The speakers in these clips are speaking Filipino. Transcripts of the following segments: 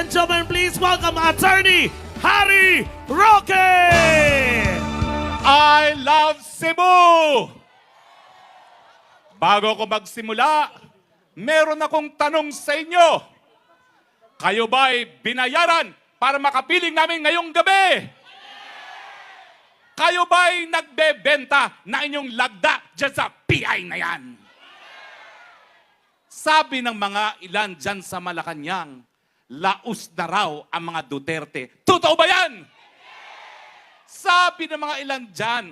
and gentlemen, please welcome Attorney Harry Roque! I love Cebu! Bago ko magsimula, meron akong tanong sa inyo. Kayo ba'y binayaran para makapiling namin ngayong gabi? Kayo ba'y nagbebenta na inyong lagda dyan sa PI na yan? Sabi ng mga ilan dyan sa Malacanang, laos na raw ang mga Duterte. Totoo ba yan? Sabi ng mga ilan dyan,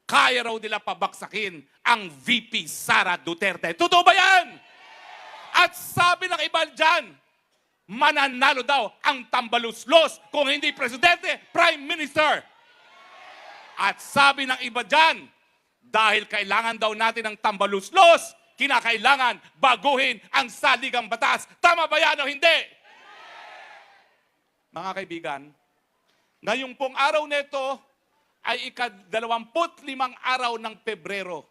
kaya raw nila pabaksakin ang VP Sara Duterte. Totoo ba yan? At sabi ng iba dyan, mananalo daw ang tambaluslos kung hindi presidente, prime minister. At sabi ng iba dyan, dahil kailangan daw natin ng tambaluslos, kinakailangan baguhin ang saligang batas. Tama ba yan o hindi? Mga kaibigan, ngayong pong araw nito ay ika-25 araw ng Pebrero.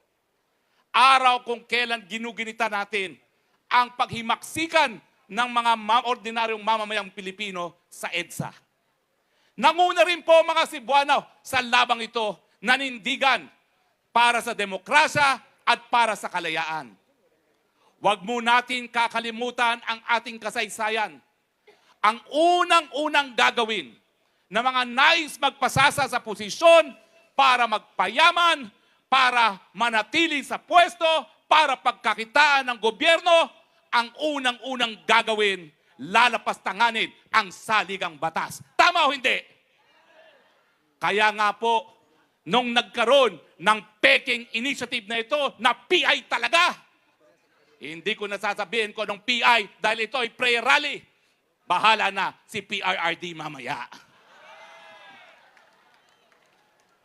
Araw kung kailan ginuginita natin ang paghimaksikan ng mga ordinaryong mamamayang Pilipino sa EDSA. Nanguna rin po mga Cebuano sa labang ito, nanindigan para sa demokrasya at para sa kalayaan. Huwag mo natin kakalimutan ang ating kasaysayan. Ang unang-unang gagawin na mga nais magpasasa sa posisyon para magpayaman, para manatili sa pwesto, para pagkakitaan ng gobyerno, ang unang-unang gagawin, lalapastanganin ang saligang batas. Tama o hindi? Kaya nga po, nung nagkaroon ng Peking Initiative na ito, na PI talaga, hindi ko nasasabihin ko ng PI dahil ito ay prayer rally. Bahala na si PRRD mamaya.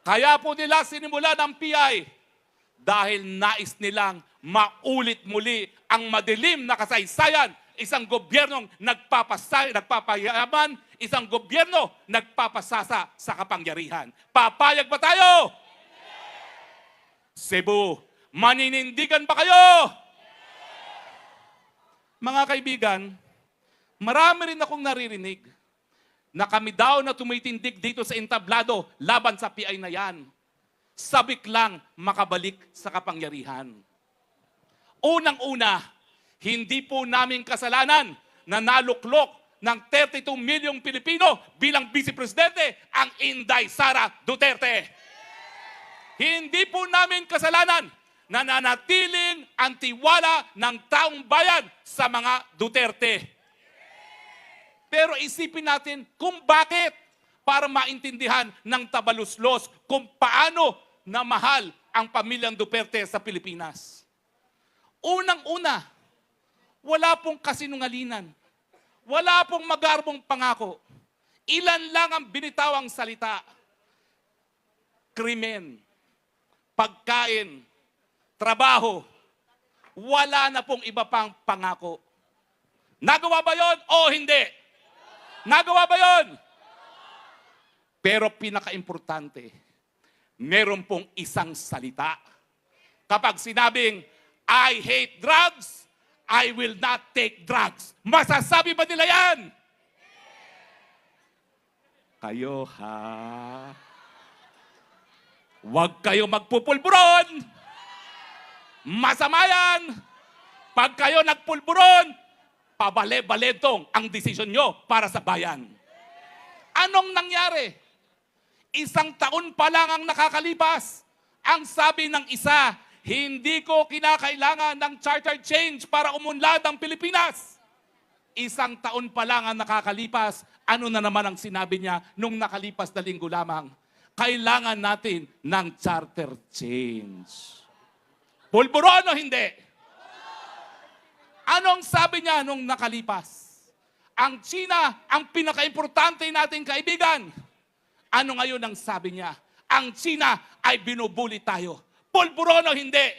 Kaya po nila sinimula ng PI dahil nais nilang maulit muli ang madilim na kasaysayan. Isang gobyernong nagpapayaman, isang gobyerno nagpapasasa sa kapangyarihan. Papayag ba tayo? Cebu, maninindigan ba kayo? Mga kaibigan, marami rin akong naririnig na kami daw na tumitindig dito sa entablado laban sa PI na yan. Sabik lang makabalik sa kapangyarihan. Unang-una, hindi po namin kasalanan na naluklok ng 32 milyong Pilipino bilang Vice Presidente ang Inday Sara Duterte. Hindi po namin kasalanan na nanatiling ang tiwala ng taong bayan sa mga Duterte. Pero isipin natin kung bakit para maintindihan ng tabaluslos kung paano na mahal ang pamilyang Duterte sa Pilipinas. Unang-una, wala pong kasinungalingan. Wala pong magarbong pangako. Ilan lang ang binitawang salita. Krimen, pagkain, trabaho. Wala na pong iba pang pangako. Nagawa ba yon o hindi? Nagawa ba yon? Pero pinaka-importante, meron pong isang salita. Kapag sinabing, I hate drugs, I will not take drugs. Masasabi ba nila yan? Kayo ha? Huwag kayo magpupulburon. Masama yan. Pag kayo nagpulburon, pabale-baletong ang desisyon nyo para sa bayan. Anong nangyari? Isang taon pa lang ang nakakalipas. Ang sabi ng isa, hindi ko kinakailangan ng charter change para umunlad ang Pilipinas. Isang taon pa lang ang nakakalipas. Ano na naman ang sinabi niya nung nakalipas na linggo lamang? Kailangan natin ng charter change. Pulburon o hindi? Anong sabi niya nung nakalipas? Ang China, ang pinaka-importante nating kaibigan. Ano ngayon ang sabi niya? Ang China ay binubuli tayo. Pulburon o hindi?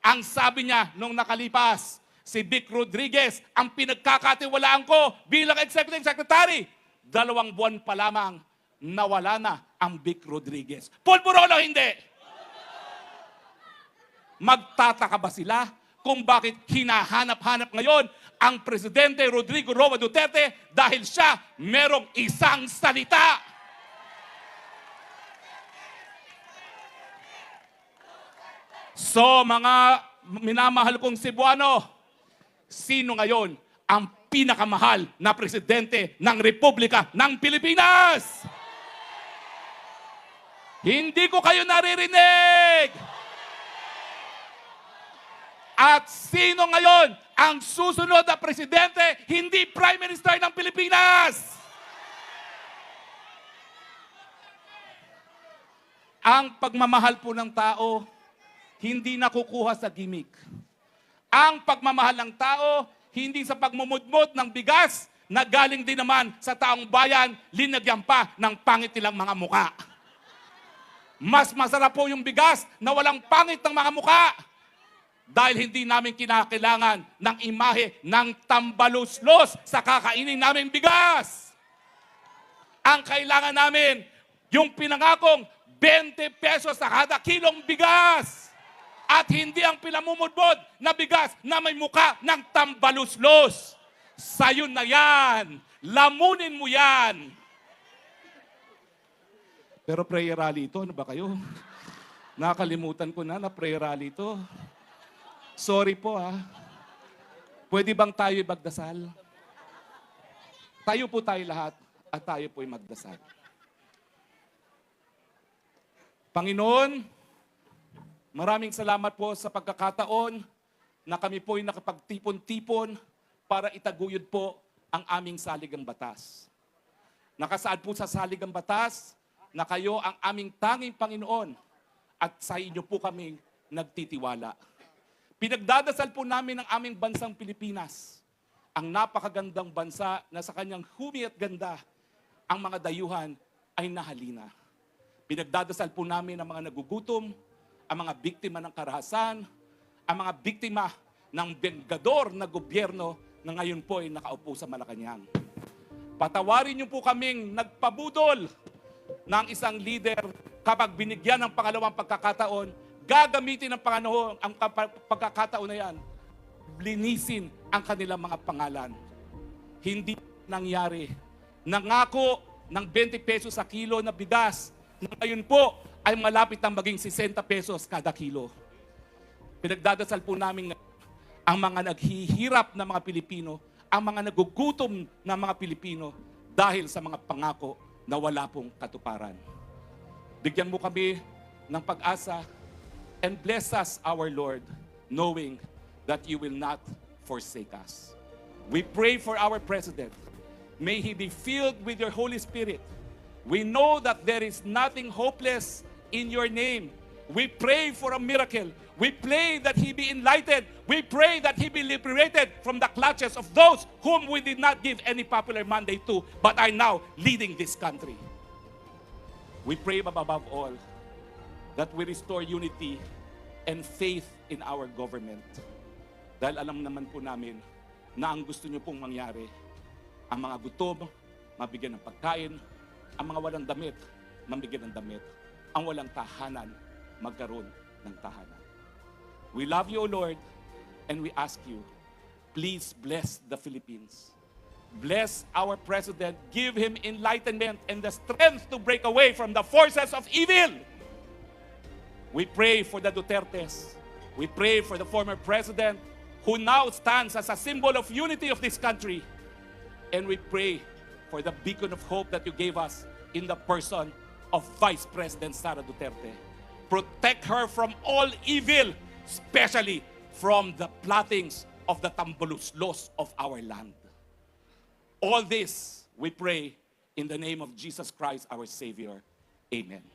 Ang sabi niya nung nakalipas, si Vic Rodriguez, ang pinagkakatiwalaan ko bilang Executive Secretary, 2 buwan pa lamang, nawala na ang Vic Rodriguez. Pulburon o hindi? Magtataka ba sila kung bakit hinahanap-hanap ngayon ang Presidente Rodrigo Roa Duterte dahil siya merong isang salita. So mga minamahal kong Cebuano, sino ngayon ang pinakamahal na presidente ng Republika ng Pilipinas? Hindi ko kayo naririnig. At sino ngayon ang susunod na presidente, hindi Prime Minister ng Pilipinas? Ang pagmamahal po ng tao, hindi nakukuha sa gimmick. Ang pagmamahal ng tao, hindi sa pagmumudmod ng bigas na galing din naman sa taong bayan, linagyan pa ng pangit nilang mga muka. Mas masarap po yung bigas na walang pangit ng mga muka dahil hindi namin kinakailangan ng imahe ng tambaluslos sa kakainin naming bigas. Ang kailangan namin, yung pinangakong 20 pesos sa kada kilong bigas. At hindi ang pinamumudmod na bigas na may muka ng tambaluslos. Sayo na yan. Lamunin mo yan. Pero prayer rally ito, ano ba kayo? Nakalimutan ko na prayer rally ito. Sorry po Pwede bang tayo magdasal? Tayo po tayo lahat at tayo po'y magdasal. Panginoon, maraming salamat po sa pagkakataon na kami po'y nakapagtipon-tipon para itaguyod po ang aming saligang batas. Nakasaad po sa saligang batas na kayo ang aming tanging Panginoon at sa inyo po kami nagtitiwala. Pinagdadasal po namin ang aming bansang Pilipinas, ang napakagandang bansa na sa kanyang humi at ganda, ang mga dayuhan ay nahalina. Pinagdadasal po namin ang mga nagugutom, ang mga biktima ng karahasan, ang mga biktima ng benggador na gobyerno na ngayon po ay nakaupo sa Malacanang. Patawarin niyo po kaming nagpabudol ng isang leader kapag binigyan ng pangalawang pagkakataon, gagamitin ng Panginoon ang pagkakataon na yan, linisin ang kanilang mga pangalan. Hindi nangyari. Nangako ng 20 pesos sa kilo na bigas, na ngayon po ay malapit ang maging 60 pesos kada kilo. Pinagdadasal po namin ang mga naghihirap na mga Pilipino, ang mga nagugutom na mga Pilipino dahil sa mga pangako na wala pong katuparan. Bigyan mo kami ng pag-asa and bless us, our Lord, knowing that you will not forsake us. We pray for our President. May he be filled with your Holy Spirit. We know that there is nothing hopeless in your name. We pray for a miracle. We pray that he be enlightened. We pray that he be liberated from the clutches of those whom we did not give any popular mandate to, but are now leading this country. We pray above all that we restore unity and faith in our government. Dahil alam naman po namin na ang gusto niyo pong mangyari, ang mga gutom, mabigyan ng pagkain, ang mga walang damit, mabigyan ng damit, ang walang tahanan, magkaroon ng tahanan. We love you, O Lord, and we ask you, please bless the Philippines. Bless our President. Give him enlightenment and the strength to break away from the forces of evil. We pray for the Dutertes. We pray for the former President who now stands as a symbol of unity of this country. And we pray for the beacon of hope that you gave us in the person of Vice President Sara Duterte. Protect her from all evil, especially from the plottings of the tambaluslos of our land. All this we pray in the name of Jesus Christ, our Savior. Amen.